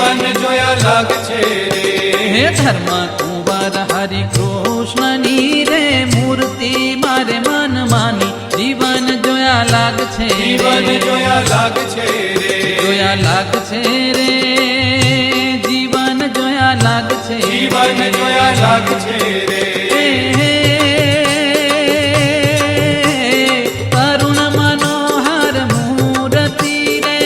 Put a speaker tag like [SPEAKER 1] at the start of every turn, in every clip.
[SPEAKER 1] જીવન જોયા લાગ છે રે.
[SPEAKER 2] હે ધર્મ કુંવર હરિ કૃષ્ણની રે મૂર્તિ મારે મન માની જીવન જોયા લાગ છે.
[SPEAKER 1] જીવન જોયા લાગ છે રે.
[SPEAKER 2] જોયા લાગ છે રે જીવન જોયા લાગ છે.
[SPEAKER 1] જીવન જોયા લાગ છે રે.
[SPEAKER 2] કરુણ મનોહર મૂર્તિ રે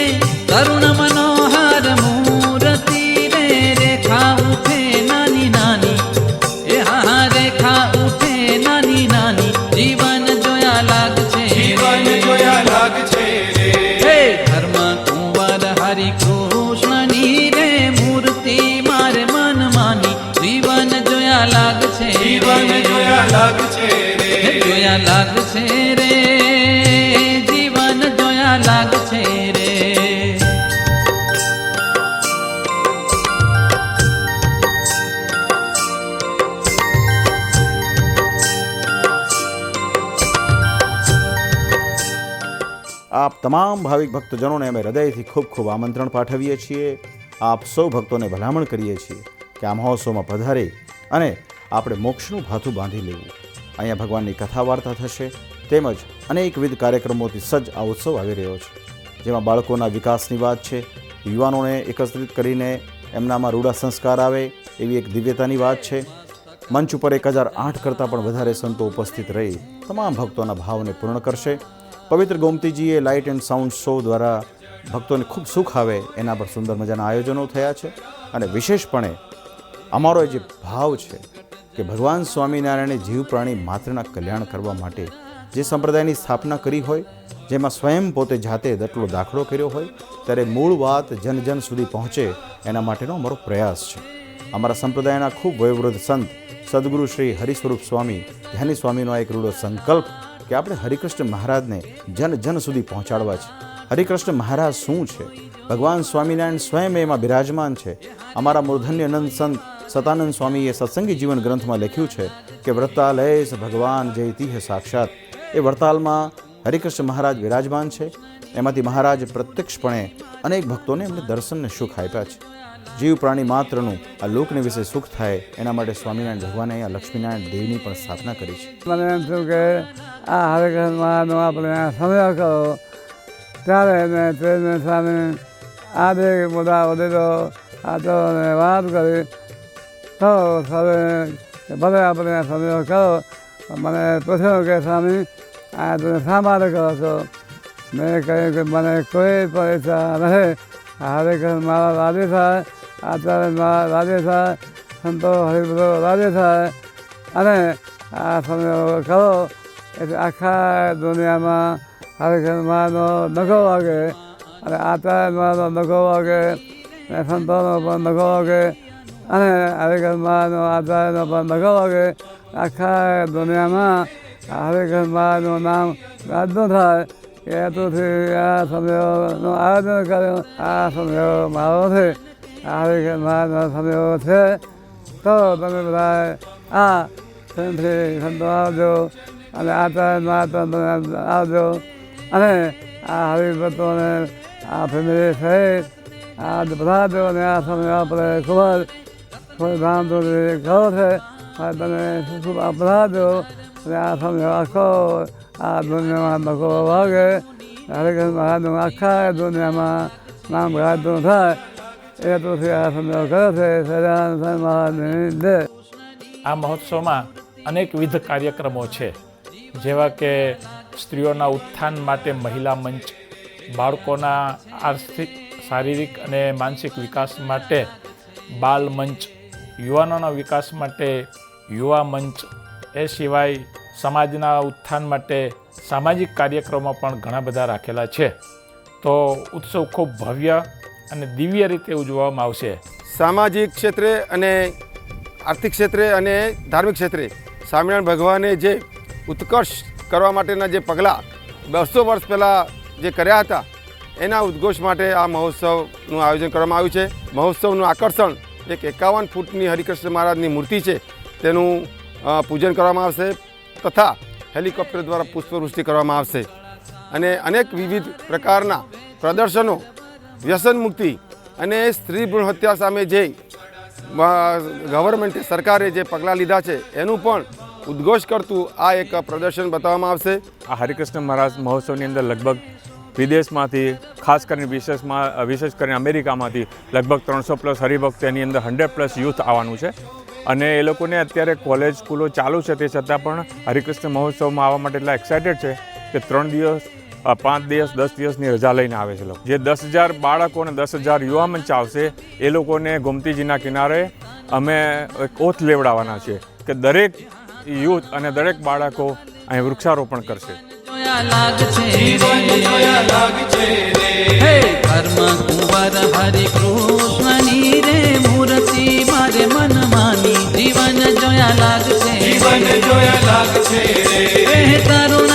[SPEAKER 2] કરુણ મનોહર મૂર્તિ રે રેખા ઉઠે નાની નાની એ હા રેખા ઉઠે નાની નાની જીવન જોયા લાગ છે.
[SPEAKER 1] જીવન જોયા લાગ છે રે.
[SPEAKER 2] હે ધર્મ કુંવર હરિ કૃષ્ણની રે મૂર્તિ મારે મન માની જીવન જોયા લાગ છે.
[SPEAKER 1] જીવન જોયા લાગ છે રે.
[SPEAKER 2] જોયા લાગ છે રે જીવન જોયા લાગ છે રે.
[SPEAKER 3] આપ તમામ ભાવિક ભક્તજનોને અમે હૃદયથી ખૂબ ખૂબ આમંત્રણ પાઠવીએ છીએ. આપ સૌ ભક્તોને ભલામણ કરીએ છીએ કે આ મહોત્સવમાં પધારે અને આપણે મોક્ષનું ભાથું બાંધી લેવું. અહીંયા ભગવાનની કથા વાર્તા થશે તેમજ અનેકવિધ કાર્યક્રમોથી સજ્જ આ ઉત્સવ આવી રહ્યો છે, જેમાં બાળકોના વિકાસની વાત છે, યુવાનોને એકત્રિત કરીને એમનામાં રૂડા સંસ્કાર આવે એવી એક દિવ્યતાની વાત છે. મંચ ઉપર 1008 કરતાં પણ વધારે સંતો ઉપસ્થિત રહી તમામ ભક્તોના ભાવને પૂર્ણ કરશે. પવિત્ર ગોમતીજીએ લાઇટ એન્ડ સાઉન્ડ શો દ્વારા ભક્તોને ખૂબ સુખ આવે એના પર સુંદર મજાના આયોજનો થયા છે. અને વિશેષપણે અમારો જે ભાવ છે કે ભગવાન સ્વામિનારાયણે જીવ પ્રાણી માત્રના કલ્યાણ કરવા માટે જે સંપ્રદાયની સ્થાપના કરી હોય, જેમાં સ્વયં પોતે જાતે દટલો દાખલો કર્યો હોય, ત્યારે મૂળ વાત જન જન સુધી પહોંચે એના માટેનો અમારો પ્રયાસ છે. અમારા સંપ્રદાયના ખૂબ વયોવૃદ્ધ સંત સદગુરુ શ્રી હરિસ્વરૂપ સ્વામી ધ્યાની સ્વામીનો એક રૂડો સંકલ્પ કે આપણે હરિકૃષ્ણ મહારાજને જન જન સુધી પહોંચાડવા છે. હરિકૃષ્ણ મહારાજ શું છે? ભગવાન સ્વામિનારાયણ સ્વયં એમાં બિરાજમાન છે. અમારા મૂર્ધન્ય નંદ સંત સતાનંદ સ્વામીએ સત્સંગી જીવન ગ્રંથમાં લખ્યું છે કે વ્રતાલય ભગવાન જયતી સાક્ષાત. એ વડતાલમાં હરિકૃષ્ણ મહારાજ વિરાજમાન છે. એમાંથી મહારાજ પ્રત્યક્ષપણે અનેક ભક્તોને એમને દર્શનને સુખ આપ્યા છે. જીવ પ્રાણી માત્રનું આ લોકને વિશે સુખ થાય એના માટે સ્વામિનારાયણ ભગવાને અહીંયા લક્ષ્મીનારાયણ દેવની પણ સ્થાપના કરી છે.
[SPEAKER 4] મને એમ થયું કે આ હરિકૃષ્ણ મહારાજનો આપણે સમય કરો ત્યારે એને ટ્રેનને સામે આ બે મોટા વડીલો આ તો વાત કરી તો હવે ભલે આપણે સમય કરો. મને પૂછ્યું કે સ્વામી આ તમે શા માટે કરો છો? મેં કહ્યું કે મને કોઈ પરીક્ષા નથી. હરિકૃષ્ણ મહારાજ રાજી થાય, આચાર્ય મહારાજ રાજી થાય, સંતો હરિભક્તો રાજી થાય અને આ સમય કરો એટલે આખા દુનિયામાં હરિકૃષ્ણ મહારાજનો નખો વાગે અને આચાર્ય મહારાજનો નખો વાગે અને સંતોનો પણ નખો વાગે અને હરિકૃષ્ણ મહારાજનો આચાર્યનો પણ નખો વાગે. આખા દુનિયામાં હરિકૃષ્ણ મહારાજનું નામ ગાજનું થાય કે હેતુથી આ સમયનું આયોજન કર્યું. આ સમયો મારો છે, હરિકૃષ્ણ મહારાજનો સમયો છે. તો તમે બધા આ સંતો આવજો અને આચાર્ય મહારાજ આવજો અને આ હરિભક્તોને આ ફેમિલી સહિત આ બધા જોને આ સમય આપણે ખૂબ જ ધામધૂમથી કરો છે. તમે ખૂબ અપરાધો અને આ સમય આખો આ દુનિયામાં નખો વાગે. હરિકૃષ્ણ મહારાજનું આખા દુનિયામાં નામ ગાજનું થાય એ તો આ સમય કરે છે. સદાનંદ મહારાજની જય.
[SPEAKER 5] આ મહોત્સવમાં અનેકવિધ કાર્યક્રમો છે, જેવા કે સ્ત્રીઓના ઉત્થાન માટે મહિલા મંચ, બાળકોના આર્થિક શારીરિક અને માનસિક વિકાસ માટે બાલ મંચ, યુવાનોના વિકાસ માટે યુવા મંચ, એ સિવાય સમાજના ઉત્થાન માટે સામાજિક કાર્યક્રમો પણ ઘણા બધા રાખેલા છે. તો ઉત્સવ ખૂબ ભવ્ય અને દિવ્ય રીતે ઉજવવામાં આવશે.
[SPEAKER 6] સામાજિક ક્ષેત્રે અને આર્થિક ક્ષેત્રે અને ધાર્મિક ક્ષેત્રે સ્વામિનારાયણ ભગવાને જે ઉત્કર્ષ કરવા માટેના જે પગલાં 200 વર્ષ પહેલાં જે કર્યા હતા એના ઉદ્ઘોષ માટે આ મહોત્સવનું આયોજન કરવામાં આવ્યું છે. મહોત્સવનું આકર્ષણ એક 51 ફૂટની હરિકૃષ્ણ મહારાજની મૂર્તિ છે, તેનું પૂજન કરવામાં આવશે તથા હેલિકોપ્ટર દ્વારા પુષ્પવૃષ્ટિ કરવામાં આવશે અને અનેક વિવિધ પ્રકારના પ્રદર્શનો, વ્યસન મુક્તિ અને સ્ત્રી ભ્રૂણ હત્યા સામે જે ગવર્મેન્ટે સરકારે જે પગલાં લીધા છે એનું પણ ઉદ્ઘોષ કરતું આ એક પ્રદર્શન બતાવવામાં આવશે.
[SPEAKER 7] આ હરિકૃષ્ણ મહારાજ મહોત્સવની અંદર લગભગ વિદેશમાંથી ખાસ કરીને વિશેષ કરીને અમેરિકામાંથી લગભગ 300+ હરિભક્ત, એની અંદર 100+ યુથ આવવાનું છે. અને એ લોકોને અત્યારે કોલેજ સ્કૂલો ચાલુ છે, તે છતાં પણ હરિકૃષ્ણ મહોત્સવમાં આવવા માટે એટલા એક્સાઇટેડ છે કે 3 દિવસ 5 દિવસ 10 દિવસની રજા લઈને આવે છે લોકો. જે 10,000 બાળકો અને 10,000 યુવા મંચ આવશે એ લોકોને ગોમતીજીના કિનારે અમે એક ઓથ લેવડાવવાના છે કે દરેક યુથ અને દરેક બાળકો અહીં વૃક્ષારોપણ કરશે.
[SPEAKER 1] જીવન જોયા લાગશે રે.
[SPEAKER 2] કર્મ કુંવર હરિ કૃષ્ણની રે મૂર્તિ મારે મન માની જીવન જોયા લાગશે.
[SPEAKER 1] જીવન જોયા લાગશે રે.
[SPEAKER 2] તરુણ